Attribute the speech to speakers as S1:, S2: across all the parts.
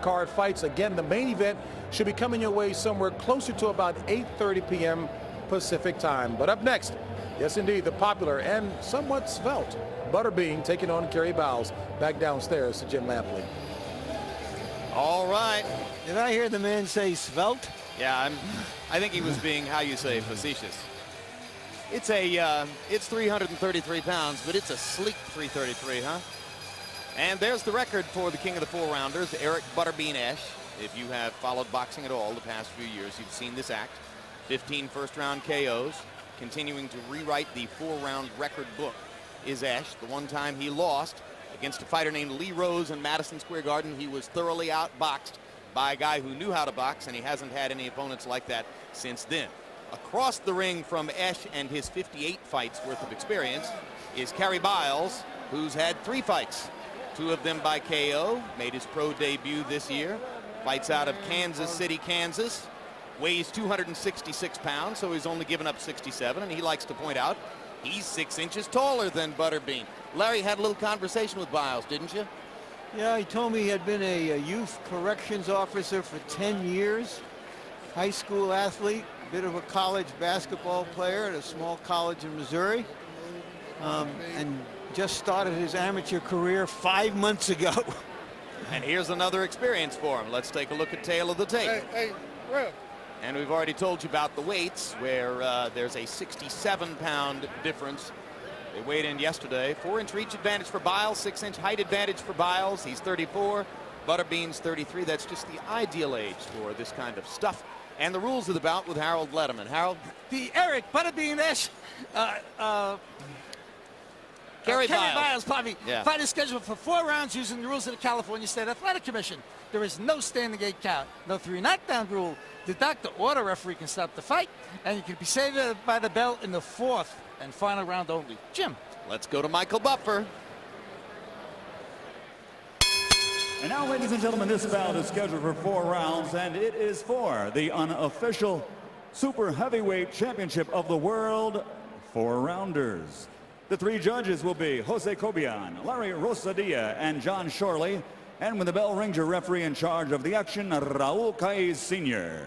S1: card fights. Again, the main event should be coming your way somewhere closer to about 8:30 p.m. Pacific time. But up next, yes indeed, the popular and somewhat svelte Butterbean taking on Kerry Biles. Back downstairs to Jim Lampley.
S2: All right.
S3: Did I hear the man say svelte?
S2: Yeah, I think he was being, how you say, facetious. It's 333 pounds, but it's a sleek 333, huh? And there's the record for the king of the four-rounders, Eric Butterbean Esch. If you have followed boxing at all the past few years, you've seen this act. 15 first-round KOs. Continuing to rewrite the four-round record book is Esch. The one time he lost against a fighter named Lee Rose in Madison Square Garden, he was thoroughly outboxed by a guy who knew how to box, and he hasn't had any opponents like that since then. Across the ring from Esch and his 58 fights worth of experience is Kerry Biles, who's had 3 fights. 2 of them by KO, made his pro debut this year. Fights out of Kansas City, Kansas. Weighs 266 pounds, so he's only given up 67, and he likes to point out he's 6 inches taller than Butterbean. Larry had a little conversation with Biles, didn't you?
S3: Yeah, he told me he had been a youth corrections officer for 10 years, high school athlete, bit of a college basketball player at a small college in Missouri, and just started his amateur career 5 months ago.
S2: And here's another experience for him. Let's take a look at tail of the tape.
S4: Hey, Rev.
S2: And we've already told you about the weights, where there's a 67-pound difference. They weighed in yesterday. 4-inch reach advantage for Biles, 6-inch height advantage for Biles. He's 34. Butterbean's 33. That's just the ideal age for this kind of stuff. And the rules of the bout with Harold Letterman. Harold?
S5: The Eric Butterbean Esch
S2: Kerry
S5: Biles fight is scheduled for 4 rounds using the rules of the California State Athletic Commission. There is no standing 8 count, no 3 knockdown rule. The doctor or the referee can stop the fight, and you can be saved by the bell in the 4th and final round only. Jim.
S2: Let's go to Michael Buffer.
S6: And now, ladies and gentlemen, this bout is scheduled for 4 rounds, and it is for the unofficial Super Heavyweight Championship of the World 4-rounders. The 3 judges will be Jose Cobian, Larry Rosadilla, and John Shorley. And when the bell rings, your referee in charge of the action, Raul Caiz Sr.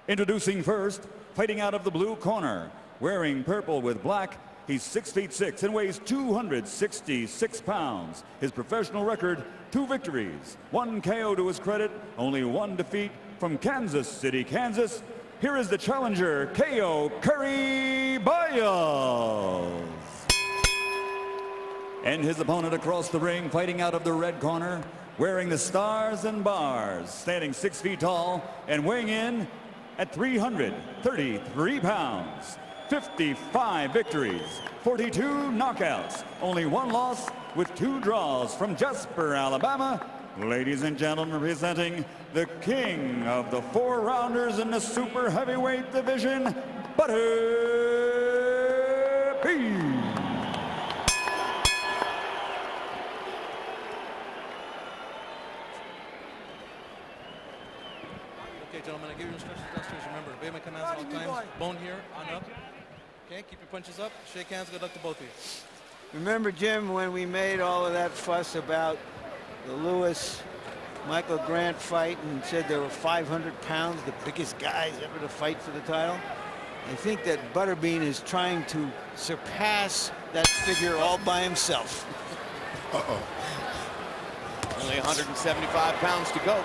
S6: Introducing first, fighting out of the blue corner, wearing purple with black, he's 6'6" and weighs 266 pounds. His professional record, 2 victories, 1 KO to his credit, only 1 defeat. From Kansas City, Kansas, here is the challenger, KO Kerry Biles. And his opponent across the ring, fighting out of the red corner, wearing the stars and bars, standing 6 feet tall and weighing in at 333 pounds. 55 victories, 42 knockouts, only 1 loss with 2 draws. From Jasper, Alabama, ladies and gentlemen, presenting the king of the 4-rounders in the super heavyweight division, Butterbean.
S4: Okay, gentlemen, I give you instructions downstairs. Remember, obey my commands at all times. Bone here, on up. Okay, keep your punches up. Shake hands. Good luck to both of you.
S3: Remember, Jim, when we made all of that fuss about the Lewis-Michael Grant fight and said there were 500 pounds, the biggest guys ever to fight for the title? I think that Butterbean is trying to surpass that figure all by himself.
S2: Uh-oh. Only 175 pounds to go.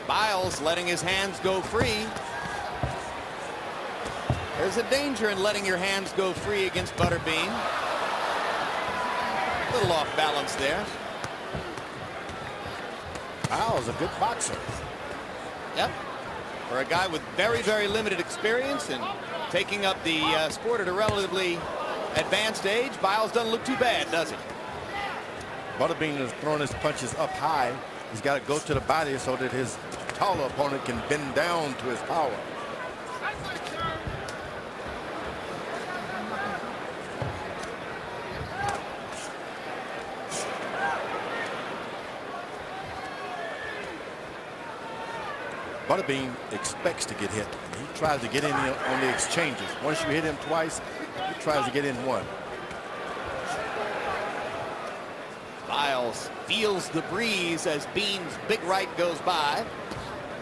S2: Biles letting his hands go free. There's a danger in letting your hands go free against Butterbean. A little off balance there.
S7: Biles a good boxer.
S2: Yep. For a guy with very, very limited experience and taking up the sport at a relatively advanced age, Biles doesn't look too bad, does he?
S7: Butterbean is throwing his punches up high. He's got to go to the body so that his taller opponent can bend down to his power. Butterbean expects to get hit. He tries to get in on the exchanges. Once you hit him twice, he tries to get in one.
S2: Biles Biles feels the breeze as Bean's big right goes by.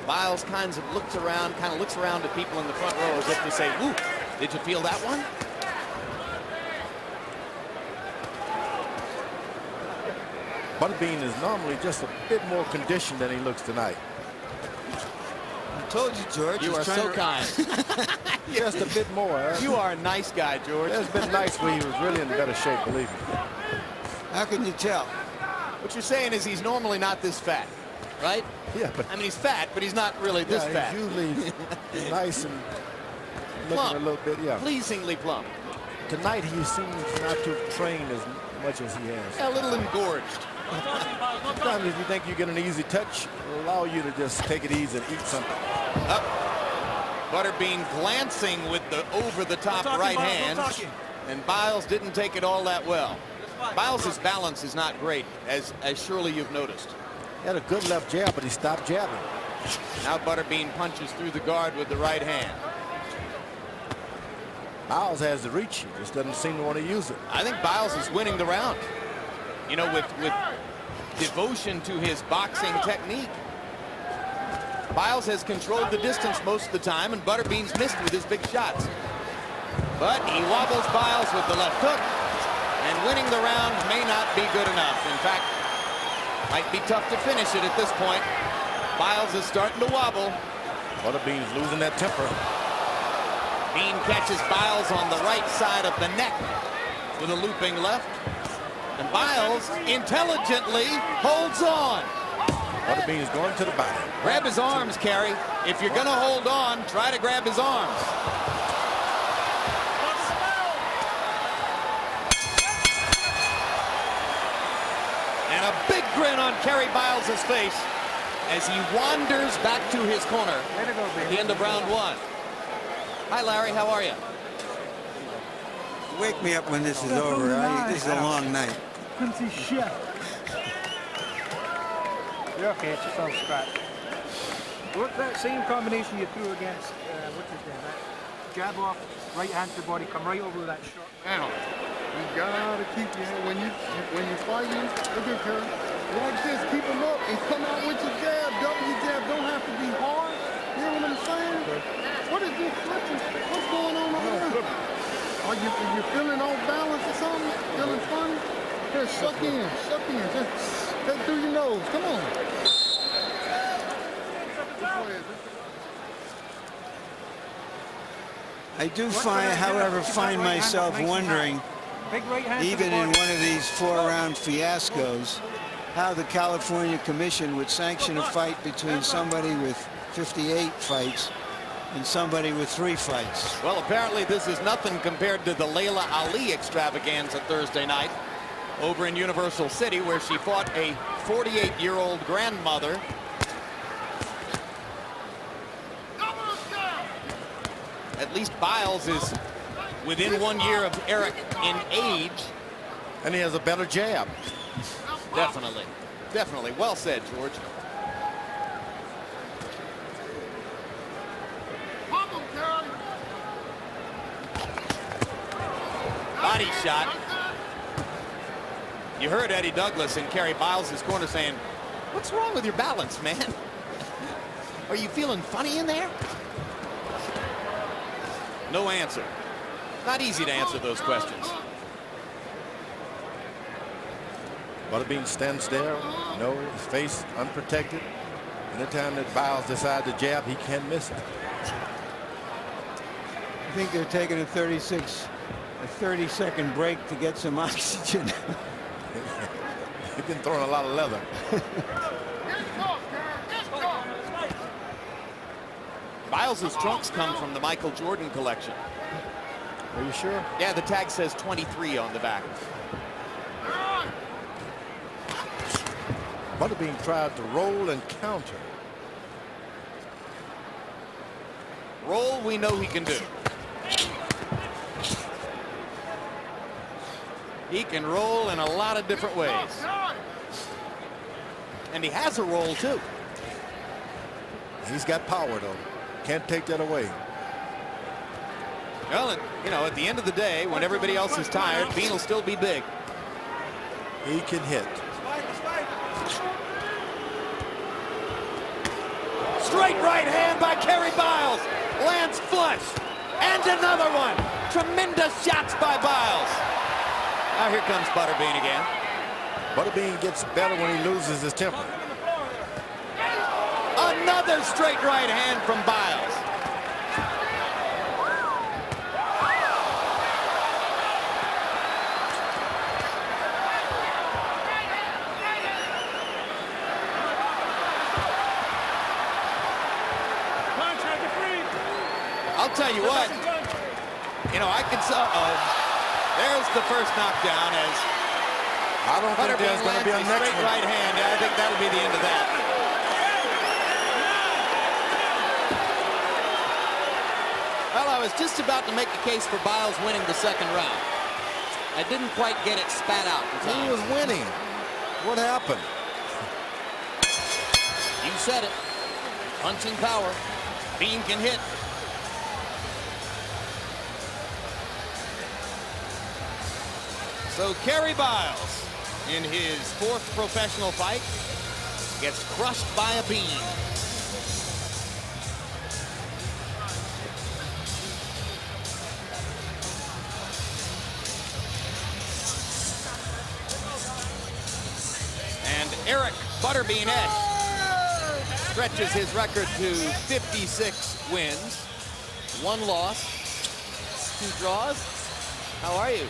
S2: Biles kind of looks around at people in the front row as if to say, "Woo, did you feel that one?"
S7: Butterbean is normally just a bit more conditioned than he looks tonight.
S3: I told you, George.
S2: You are so kind.
S7: Just a bit more. Huh?
S2: You are a nice guy, George.
S7: There's been nights where he was really in better shape, believe me.
S3: How can you tell?
S2: What you're saying is he's normally not this fat, right?
S7: Yeah, but
S2: I mean, he's fat, but he's not really this fat.
S7: He's usually nice and looking
S2: Plump.
S7: a little bit, yeah.
S2: Pleasingly plump.
S7: Tonight he seems not to have trained as much as he has.
S2: A little engorged.
S7: Sometimes if you think you get an easy touch, it'll allow you to just take it easy and eat something.
S2: Up. Butterbean glancing with the over-the-top right hand. And Biles didn't take it all that well. Biles' balance is not great, as surely you've noticed.
S7: He had a good left jab, but he stopped jabbing.
S2: Now Butterbean punches through the guard with the right hand.
S7: Biles has the reach, he just doesn't seem to want to use it.
S2: I think Biles is winning the round. You know, with devotion to his boxing technique. Biles has controlled the distance most of the time, and Butterbean's missed with his big shots. But he wobbles Biles with the left hook, and winning the round may not be good enough. In fact, might be tough to finish it at this point. Biles is starting to wobble.
S7: Butterbean's losing that temper.
S2: Bean catches Biles on the right side of the neck with a looping left. And Biles intelligently holds on.
S7: Butterbean's going to the body.
S2: Grab his arms, Kerry. If you're going to hold on, try to grab his arms. And a big grin on Kerry Biles' face as he wanders back to his corner at the end of round one. Hi, Larry. How are you?
S3: Wake me up when this is over. This is a long night.
S8: You're okay, it's yourself, Scott. Look, that same combination you threw against, what's his name, that jab off, right hand to the body, come right over with that shot.
S9: Now, you gotta keep your hand, when you're fighting, look at Kerry, like this, keep them up and come out with your jab, double your jab, don't have to be hard, you know what I'm saying? What is this flipping? What's going on over there? Are you feeling off balance or something? Feeling funny? Here, suck in, just through your nose, come on.
S3: I do find myself wondering, even in one of these 4-round fiascos, how the California Commission would sanction a fight between somebody with 58 fights and somebody with 3 fights.
S2: Well, apparently this is nothing compared to the Layla Ali extravaganza Thursday night over in Universal City, where she fought a 48-year-old grandmother. At least Biles is within 1 year of Eric in age.
S7: And he has a better jab.
S2: Definitely. Definitely. Well said, George. Body shot. You heard Eddie Douglas in Kerry Biles' corner saying, "What's wrong with your balance, man? Are you feeling funny in there?" No answer. Not easy to answer those questions.
S7: Butterbean stands there, his face unprotected. Anytime that Biles decides to jab, he can't miss it.
S3: I think they're taking a 30-second break to get some oxygen.
S7: He's been throwing a lot of leather.
S2: Biles' trunks come from the Michael Jordan collection.
S7: Are you sure?
S2: Yeah, the tag says 23 on the back.
S7: Butterbean tried to roll and counter.
S2: Roll, we know he can do. He can roll in a lot of different ways. And he has a roll, too.
S7: He's got power, though. Can't take that away.
S2: Well, you know, at the end of the day, when everybody else is tired, Bean will still be big.
S7: He can hit.
S2: Straight right hand by Kerry Biles. Lands flush. And another one. Tremendous shots by Biles. Now here comes Butterbean again.
S7: Butterbean gets better when he loses his temper.
S2: Another straight right hand from Biles. I'll tell you what, you know, I can say, there's the first knockdown as
S7: I don't think there's going to be a next
S2: straight
S7: one.
S2: right hand. I think that'll be the end of that. Well, I was just about to make the case for Biles winning the second round. I didn't quite get it spat out in time.
S7: He was winning. What happened?
S2: You said it. Punching power. Bean can hit. So Kerry Biles, in his fourth professional fight, gets crushed by a bean. And Eric Butterbean Esch stretches his record to 56 wins, 1 loss, 2 draws. How are you?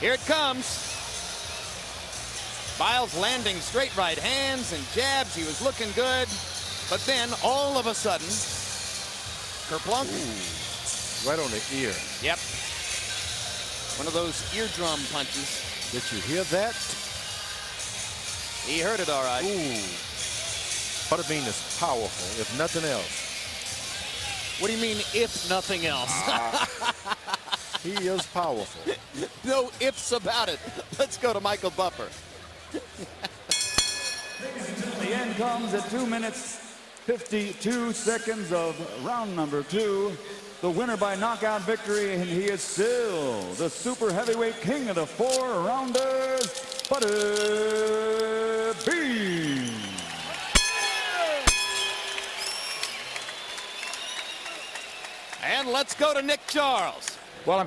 S2: Here it comes. Biles landing straight right hands and jabs. He was looking good. But then, all of a sudden, kerplunk.
S7: Ooh, right on the ear.
S2: Yep. One of those eardrum punches.
S7: Did you hear that?
S2: He heard it all right.
S7: Ooh. Butterbean is powerful, if nothing else.
S2: What do you mean, if nothing else?
S7: He is powerful.
S2: No ifs about it. Let's go to Michael Buffer.
S6: The end comes at 2 minutes, 52 seconds of round number 2. The winner by knockout victory, and he is still the super heavyweight king of the 4-rounders, Butterbean.
S2: And let's go to Nick Charles.
S1: Well, I'm